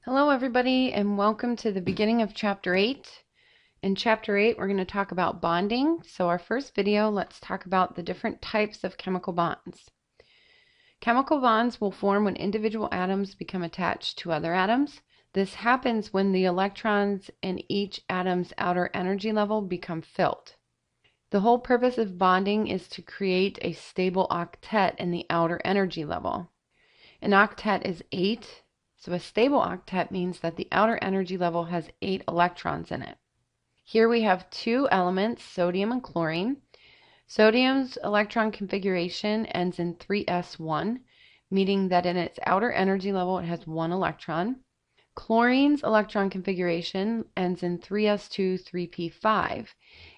Hello everybody and welcome to the beginning of Chapter 8. In Chapter 8 we're going to talk about bonding. So our first video, let's talk about the different types of chemical bonds. Chemical bonds will form when individual atoms become attached to other atoms. This happens when the electrons in each atom's outer energy level become filled. The whole purpose of bonding is to create a stable octet in the outer energy level. An octet is 8. So a stable octet means that the outer energy level has 8 electrons in it. Here we have two elements, sodium and chlorine. Sodium's electron configuration ends in 3s1, meaning that in its outer energy level it has 1 electron. Chlorine's electron configuration ends in 3s2, 3p5,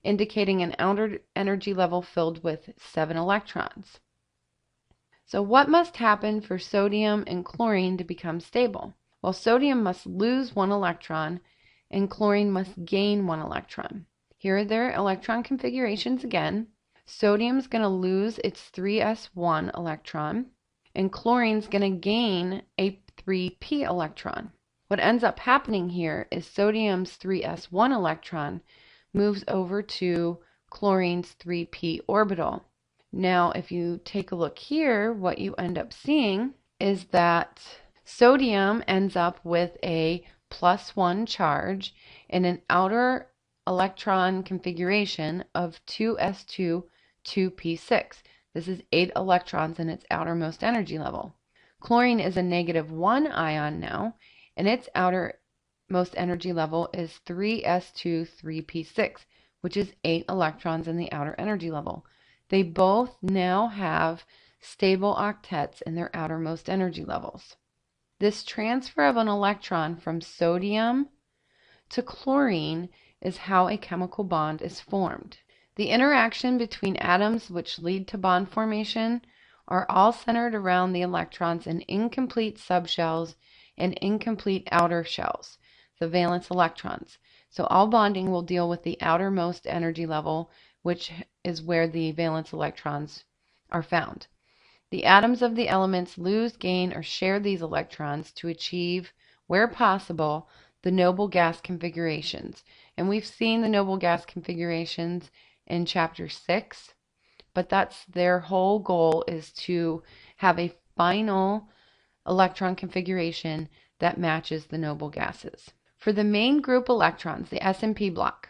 indicating an outer energy level filled with 7 electrons. So what must happen for sodium and chlorine to become stable? Well, sodium must lose 1 electron and chlorine must gain 1 electron. Here are their electron configurations again. Sodium's going to lose its 3s1 electron and chlorine's going to gain a 3p electron. What ends up happening here is sodium's 3s1 electron moves over to chlorine's 3p orbital. Now, if you take a look here, what you end up seeing is that sodium ends up with a +1 charge in an outer electron configuration of 2s2, 2p6. This is 8 electrons in its outermost energy level. Chlorine is a -1 ion now, and its outermost energy level is 3s2, 3p6, which is 8 electrons in the outer energy level. They both now have stable octets in their outermost energy levels. This transfer of an electron from sodium to chlorine is how a chemical bond is formed. The interaction between atoms which lead to bond formation are all centered around the electrons in incomplete subshells and incomplete outer shells, the valence electrons. So all bonding will deal with the outermost energy level, which is where the valence electrons are found. The atoms of the elements lose, gain, or share these electrons to achieve, where possible, the noble gas configurations. And we've seen the noble gas configurations in Chapter 6, but that's their whole goal, is to have a final electron configuration that matches the noble gases. For the main group electrons, the S&P block,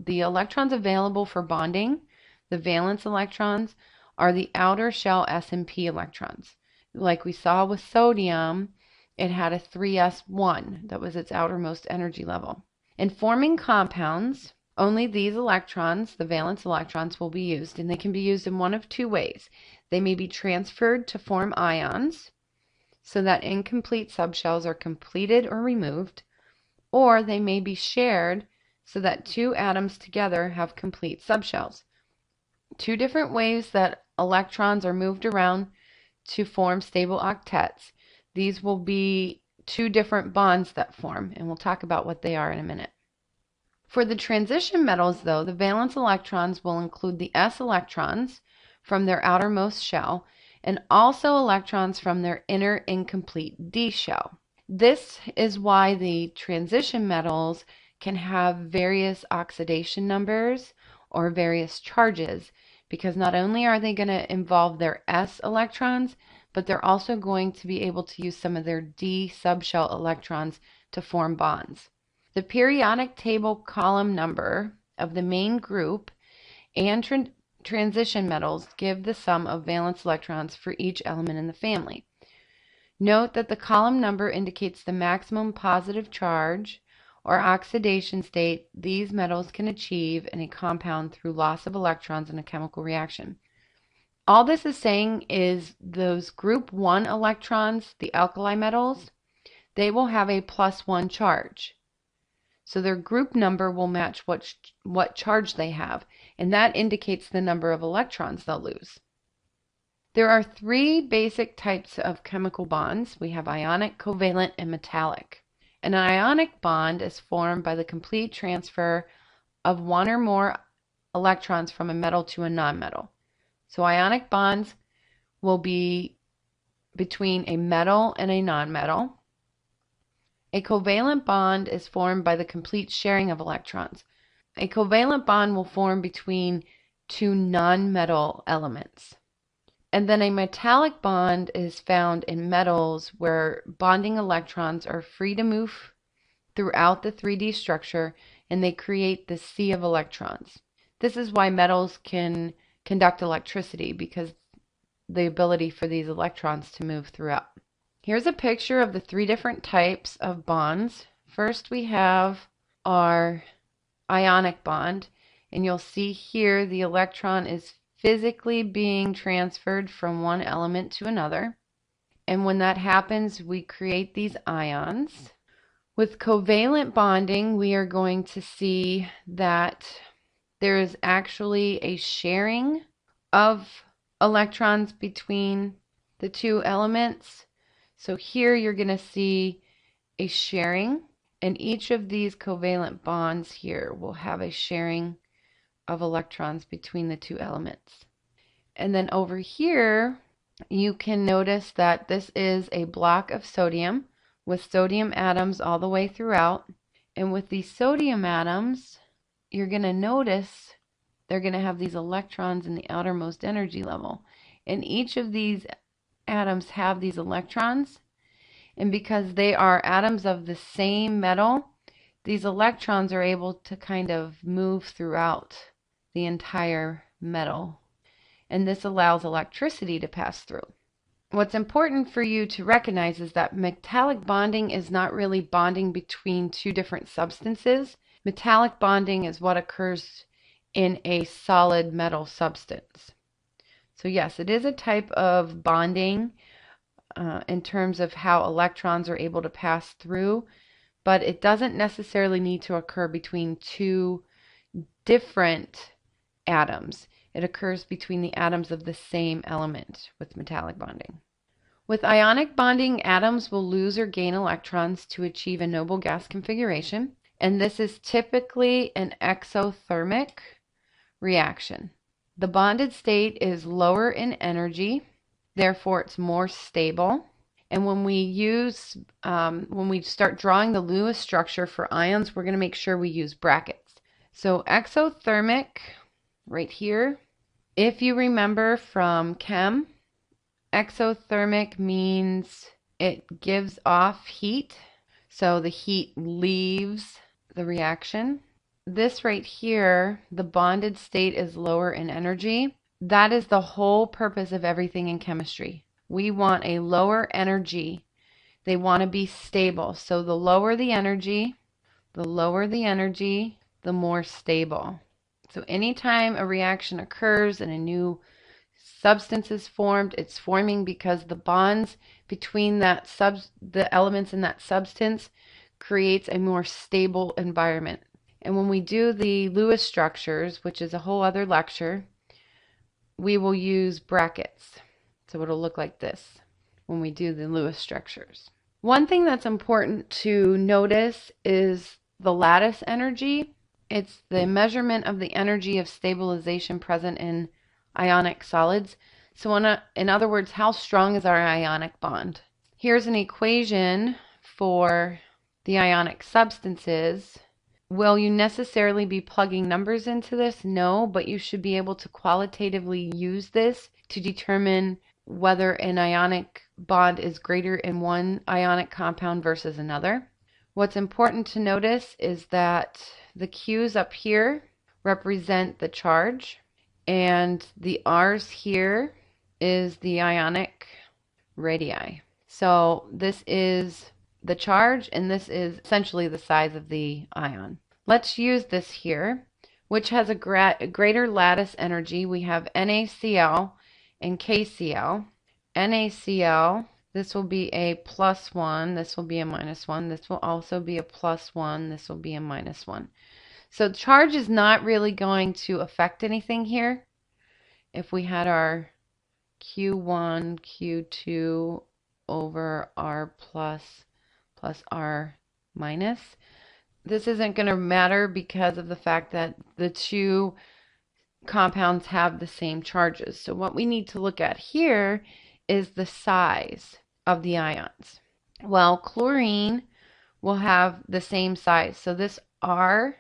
the electrons available for bonding, the valence electrons, are the outer shell S&P electrons. Like we saw with sodium, it had a 3s1. That was its outermost energy level. In forming compounds, only these electrons, the valence electrons, will be used, and they can be used in one of two ways. They may be transferred to form ions, so that incomplete subshells are completed or removed, or they may be shared so that two atoms together have complete subshells. Two different ways that electrons are moved around to form stable octets. These will be two different bonds that form, and we'll talk about what they are in a minute. For the transition metals, though, the valence electrons will include the s electrons from their outermost shell and also electrons from their inner incomplete d shell. This is why the transition metals can have various oxidation numbers or various charges, because not only are they going to involve their s electrons, but they're also going to be able to use some of their d subshell electrons to form bonds. The periodic table column number of the main group and transition metals give the sum of valence electrons for each element in the family. Note that the column number indicates the maximum positive charge or oxidation state these metals can achieve in a compound through loss of electrons in a chemical reaction. All this is saying is those group 1 electrons, the alkali metals, they will have a +1 charge. So their group number will match what charge they have, and that indicates the number of electrons they'll lose. There are 3 basic types of chemical bonds. We have ionic, covalent, and metallic. An ionic bond is formed by the complete transfer of 1 or more electrons from a metal to a nonmetal. So ionic bonds will be between a metal and a nonmetal. A covalent bond is formed by the complete sharing of electrons. A covalent bond will form between two non-metal elements. And then a metallic bond is found in metals where bonding electrons are free to move throughout the 3D structure, and they create the sea of electrons. This is why metals can conduct electricity, because the ability for these electrons to move throughout. Here's a picture of the three different types of bonds. First we have our ionic bond, and you'll see here the electron is physically being transferred from one element to another. And when that happens, we create these ions. With covalent bonding, we are going to see that there is actually a sharing of electrons between the two elements. So here you're going to see a sharing, and each of these covalent bonds here will have a sharing of electrons between the two elements. And then over here, you can notice that this is a block of sodium with sodium atoms all the way throughout. And with these sodium atoms, you're going to notice they're going to have these electrons in the outermost energy level. And each of these atoms have these electrons. And because they are atoms of the same metal, these electrons are able to kind of move throughout the entire metal. And this allows electricity to pass through. What's important for you to recognize is that metallic bonding is not really bonding between two different substances. Metallic bonding is what occurs in a solid metal substance. So yes, it is a type of bonding in terms of how electrons are able to pass through, but it doesn't necessarily need to occur between two different atoms. It occurs between the atoms of the same element with metallic bonding. With ionic bonding, atoms will lose or gain electrons to achieve a noble gas configuration, and this is typically an exothermic reaction. The bonded state is lower in energy, therefore it's more stable. And when we start drawing the Lewis structure for ions, we're going to make sure we use brackets. So exothermic, right here, if you remember from chem, exothermic means it gives off heat, so the heat leaves the reaction. This right here, the bonded state is lower in energy. That is the whole purpose of everything in chemistry. We want a lower energy. They want to be stable. So the lower the energy, the more stable. So anytime a reaction occurs and a new substance is formed, it's forming because the bonds between the elements in that substance creates a more stable environment. And when we do the Lewis structures, which is a whole other lecture, we will use brackets. So it'll look like this when we do the Lewis structures. One thing that's important to notice is the lattice energy. It's the measurement of the energy of stabilization present in ionic solids. So in other words, how strong is our ionic bond? Here's an equation for the ionic substances. Will you necessarily be plugging numbers into this? No, but you should be able to qualitatively use this to determine whether an ionic bond is greater in one ionic compound versus another. What's important to notice is that the Q's up here represent the charge, and the R's here is the ionic radii. So this is the charge, and this is essentially the size of the ion. Let's use this here, which has a greater lattice energy. We have NaCl and KCl. NaCl, this will be a +1, this will be a -1, this will also be a +1, this will be a -1. So charge is not really going to affect anything here. If we had our Q1, Q2 over R plus R minus, this isn't going to matter because of the fact that the two compounds have the same charges. So what we need to look at here is the size of the ions. Well, chlorine will have the same size. So this R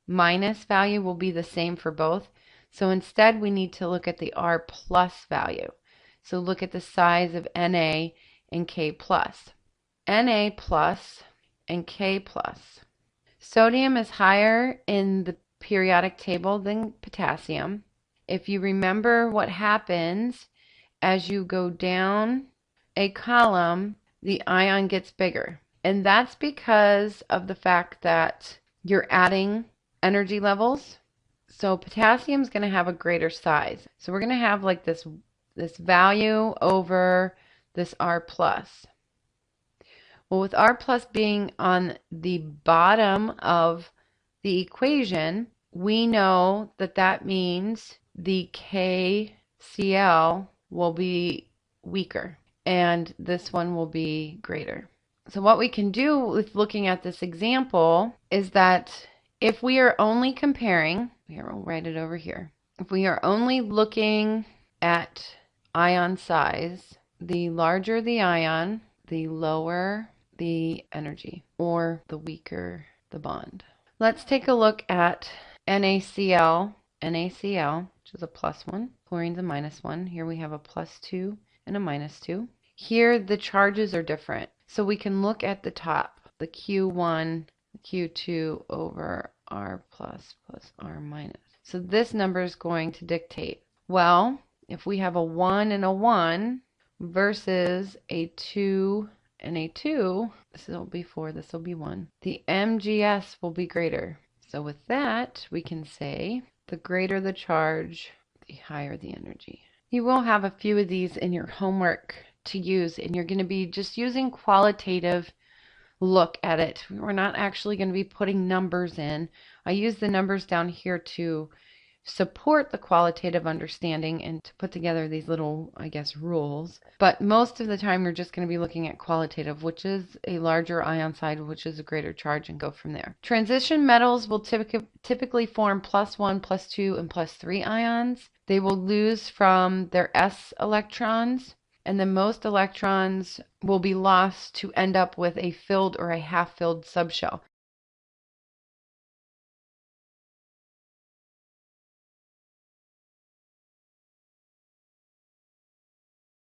minus value will be the same for both. So instead we need to look at the R plus value. So look at the size of Na and K plus. Na plus and K plus. Sodium is higher in the periodic table than potassium. If you remember what happens as you go down a column, the ion gets bigger. And that's because of the fact that you're adding energy levels. So potassium is going to have a greater size. So we're going to have like this value over this R plus. Well, with R plus being on the bottom of the equation, we know that that means the KCl will be weaker and this one will be greater. So what we can do with looking at this example is that if we are only comparing, here we'll write it over here, if we are only looking at ion size, the larger the ion, the lower the energy, or the weaker the bond. Let's take a look at NaCl, which is a plus one, chlorine's a minus one. Here we have a plus two and a minus two. Here the charges are different. So we can look at the top, the Q1, Q2 over R plus R minus. So this number is going to dictate, well, if we have a 1 and a 1 versus a 2 and a 2, this will be 4, this will be 1. The MGS will be greater. So with that, we can say the greater the charge, the higher the energy. You will have a few of these in your homework to use, and you're going to be just using qualitative look at it. We're not actually going to be putting numbers in. I use the numbers down here to support the qualitative understanding and to put together these little, I guess, rules. But most of the time you're just going to be looking at qualitative, which is a larger ion side, which is a greater charge, and go from there. Transition metals will typically form +1, +2, and +3 ions. They will lose from their s electrons, and then most electrons will be lost to end up with a filled or a half-filled subshell.